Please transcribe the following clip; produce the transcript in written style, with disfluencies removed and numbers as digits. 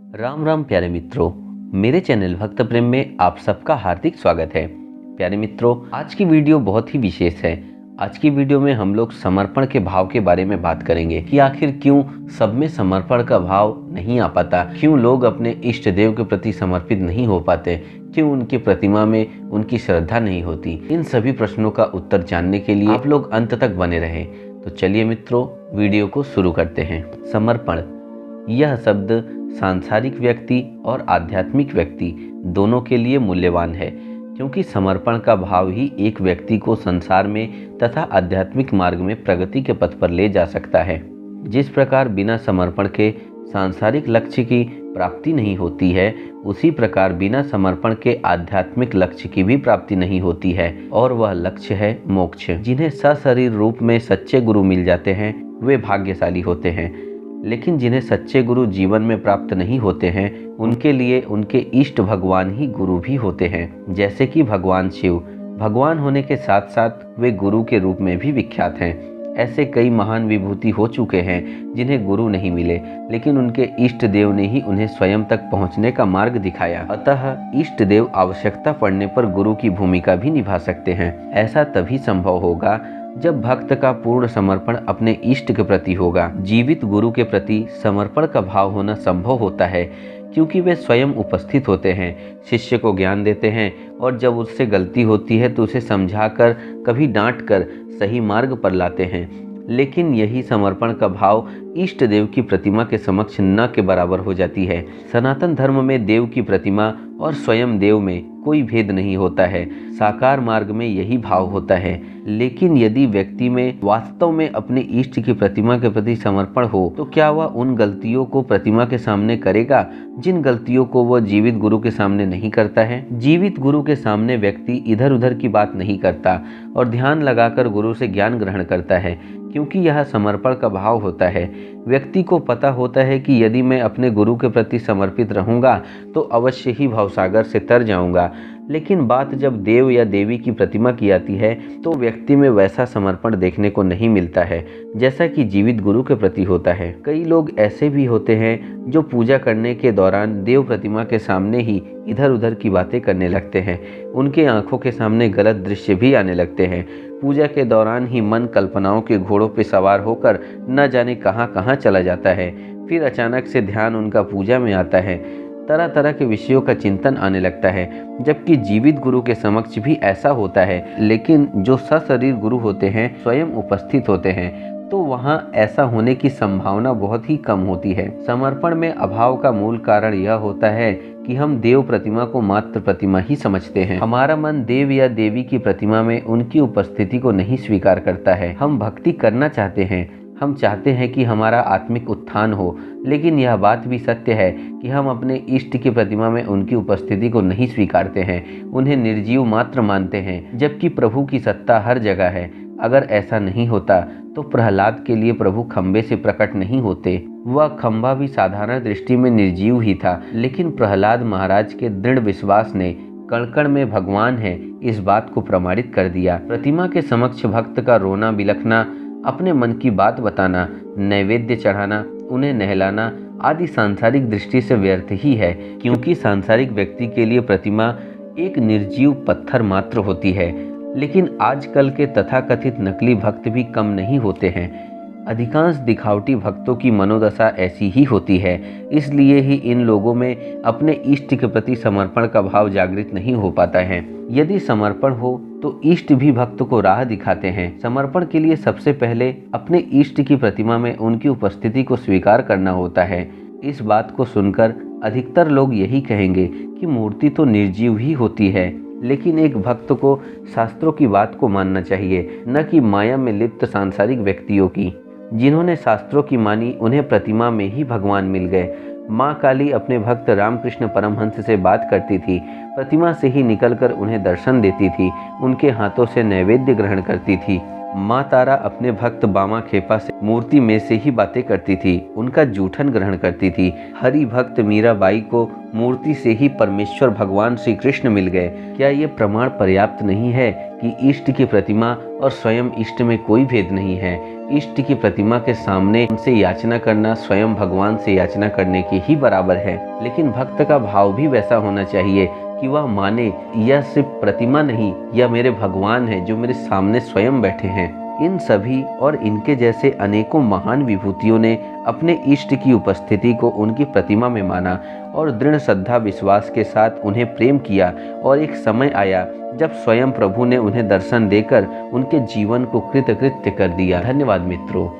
राम राम प्यारे मित्रों, मेरे चैनल भक्त प्रेम में आप सबका हार्दिक स्वागत है। प्यारे मित्रों, आज की वीडियो बहुत ही विशेष है। आज की वीडियो में हम लोग समर्पण के भाव के बारे में बात करेंगे कि आखिर क्यों सब में समर्पण का भाव नहीं आ पाता, क्यों लोग अपने इष्ट देव के प्रति समर्पित नहीं हो पाते, क्यों उनकी प्रतिमा में उनकी श्रद्धा नहीं होती। इन सभी प्रश्नों का उत्तर जानने के लिए आप लोग अंत तक बने रहें। तो चलिए मित्रों, वीडियो को शुरू करते हैं। समर्पण यह शब्द सांसारिक व्यक्ति और आध्यात्मिक व्यक्ति दोनों के लिए मूल्यवान है, क्योंकि समर्पण का भाव ही एक व्यक्ति को संसार में तथा आध्यात्मिक मार्ग में प्रगति के पथ पर ले जा सकता है। जिस प्रकार बिना समर्पण के सांसारिक लक्ष्य की प्राप्ति नहीं होती है, उसी प्रकार बिना समर्पण के आध्यात्मिक लक्ष्य की भी प्राप्ति नहीं होती है, और वह लक्ष्य है मोक्ष। जिन्हें सशरीर रूप में सच्चे गुरु मिल जाते हैं वे भाग्यशाली होते हैं, लेकिन जिन्हें सच्चे गुरु जीवन में प्राप्त नहीं होते हैं उनके लिए उनके इष्ट भगवान ही गुरु भी होते हैं। जैसे कि भगवान शिव भगवान होने के साथ साथ वे गुरु के रूप में भी विख्यात हैं। ऐसे कई महान विभूति हो चुके हैं जिन्हें गुरु नहीं मिले, लेकिन उनके इष्ट देव ने ही उन्हें स्वयं तक पहुंचने का मार्ग दिखाया। अतः इष्ट देव आवश्यकता पड़ने पर गुरु की भूमिका भी निभा सकते हैं। ऐसा तभी संभव होगा जब भक्त का पूर्ण समर्पण अपने इष्ट के प्रति होगा। जीवित गुरु के प्रति समर्पण का भाव होना संभव होता है, क्योंकि वे स्वयं उपस्थित होते हैं, शिष्य को ज्ञान देते हैं, और जब उससे गलती होती है तो उसे समझाकर, कभी डांटकर सही मार्ग पर लाते हैं। लेकिन यही समर्पण का भाव इष्ट देव की प्रतिमा के समक्ष न के बराबर हो जाती है। सनातन धर्म में देव की प्रतिमा और स्वयं देव में कोई भेद नहीं होता है। साकार मार्ग में यही भाव होता है। लेकिन यदि व्यक्ति में वास्तव में अपने इष्ट की प्रतिमा के प्रति समर्पण हो, तो क्या वह उन गलतियों को प्रतिमा के सामने करेगा जिन गलतियों को वह जीवित गुरु के सामने नहीं करता है? जीवित गुरु के सामने व्यक्ति इधर उधर की बात नहीं करता और ध्यान लगाकर गुरु से ज्ञान ग्रहण करता है, क्योंकि यह समर्पण का भाव होता है। व्यक्ति को पता होता है कि यदि मैं अपने गुरु के प्रति समर्पित रहूंगा तो अवश्य ही भवसागर से तर जाऊंगा। लेकिन बात जब देव या देवी की प्रतिमा की आती है तो व्यक्ति में वैसा समर्पण देखने को नहीं मिलता है जैसा कि जीवित गुरु के प्रति होता है। कई लोग ऐसे भी होते हैं जो पूजा करने के दौरान देव प्रतिमा के सामने ही इधर उधर की बातें करने लगते हैं। उनके आंखों के सामने गलत दृश्य भी आने लगते हैं। पूजा के दौरान ही मन कल्पनाओं के घोड़ों पर सवार होकर न जाने कहां कहां चला जाता है। फिर अचानक से ध्यान उनका पूजा में आता है। तरह तरह के विषयों का चिंतन आने लगता है। जबकि जीवित गुरु के समक्ष भी ऐसा होता है, लेकिन जो सशरीर गुरु होते हैं, स्वयं उपस्थित होते हैं, तो वहाँ ऐसा होने की संभावना बहुत ही कम होती है। समर्पण में अभाव का मूल कारण यह होता है कि हम देव प्रतिमा को मात्र प्रतिमा ही समझते हैं। हमारा मन देव या देवी की प्रतिमा में उनकी उपस्थिति को नहीं स्वीकार करता है। हम भक्ति करना चाहते हैं, हम चाहते हैं कि हमारा आत्मिक उत्थान हो, लेकिन यह बात भी सत्य है कि हम अपने इष्ट की प्रतिमा में उनकी उपस्थिति को नहीं स्वीकारते हैं, उन्हें निर्जीव मात्र मानते हैं, जबकि प्रभु की सत्ता हर जगह है। अगर ऐसा नहीं होता तो प्रहलाद के लिए प्रभु खंबे से प्रकट नहीं होते। वह खंबा भी साधारण दृष्टि में निर्जीव ही था, लेकिन प्रहलाद महाराज के दृढ़ विश्वास ने कण कण में भगवान है इस बात को प्रमाणित कर दिया। प्रतिमा के समक्ष भक्त का रोना बिलखना, अपने मन की बात बताना, नैवेद्य चढ़ाना, उन्हें नहलाना आदि सांसारिक दृष्टि से व्यर्थ ही है, क्योंकि सांसारिक व्यक्ति के लिए प्रतिमा एक निर्जीव पत्थर मात्र होती है। लेकिन आजकल के तथाकथित नकली भक्त भी कम नहीं होते हैं। अधिकांश दिखावटी भक्तों की मनोदशा ऐसी ही होती है। इसलिए ही इन लोगों में अपने इष्ट के प्रति समर्पण का भाव जागृत नहीं हो पाता है। यदि समर्पण हो तो इष्ट भी भक्त को राह दिखाते हैं। समर्पण के लिए सबसे पहले अपने इष्ट की प्रतिमा में उनकी उपस्थिति को स्वीकार करना होता है। इस बात को सुनकर अधिकतर लोग यही कहेंगे कि मूर्ति तो निर्जीव ही होती है, लेकिन एक भक्त को शास्त्रों की बात को मानना चाहिए, न कि माया में लिप्त सांसारिक व्यक्तियों की। जिन्होंने शास्त्रों की मानी उन्हें प्रतिमा में ही भगवान मिल गए। माँ काली अपने भक्त रामकृष्ण परमहंस से बात करती थी, प्रतिमा से ही निकलकर उन्हें दर्शन देती थी, उनके हाथों से नैवेद्य ग्रहण करती थी। माँ तारा अपने भक्त बामा खेपा से मूर्ति में से ही बातें करती थी, उनका जूठन ग्रहण करती थी। हरि भक्त मीराबाई को मूर्ति से ही परमेश्वर भगवान श्री कृष्ण मिल गए। क्या ये प्रमाण पर्याप्त नहीं है कि इष्ट की प्रतिमा और स्वयं इष्ट में कोई भेद नहीं है? इष्ट की प्रतिमा के सामने उनसे याचना करना स्वयं भगवान से याचना करने के ही बराबर है। लेकिन भक्त का भाव भी वैसा होना चाहिए कि वह माने यह सिर्फ प्रतिमा नहीं, यह मेरे भगवान है जो मेरे सामने स्वयं बैठे हैं। इन सभी और इनके जैसे अनेकों महान विभूतियों ने अपने इष्ट की उपस्थिति को उनकी प्रतिमा में माना और दृढ़ श्रद्धा विश्वास के साथ उन्हें प्रेम किया। और एक समय आया जब स्वयं प्रभु ने उन्हें दर्शन देकर उनके जीवन को कृतकृत्य कर दिया। धन्यवाद मित्रों।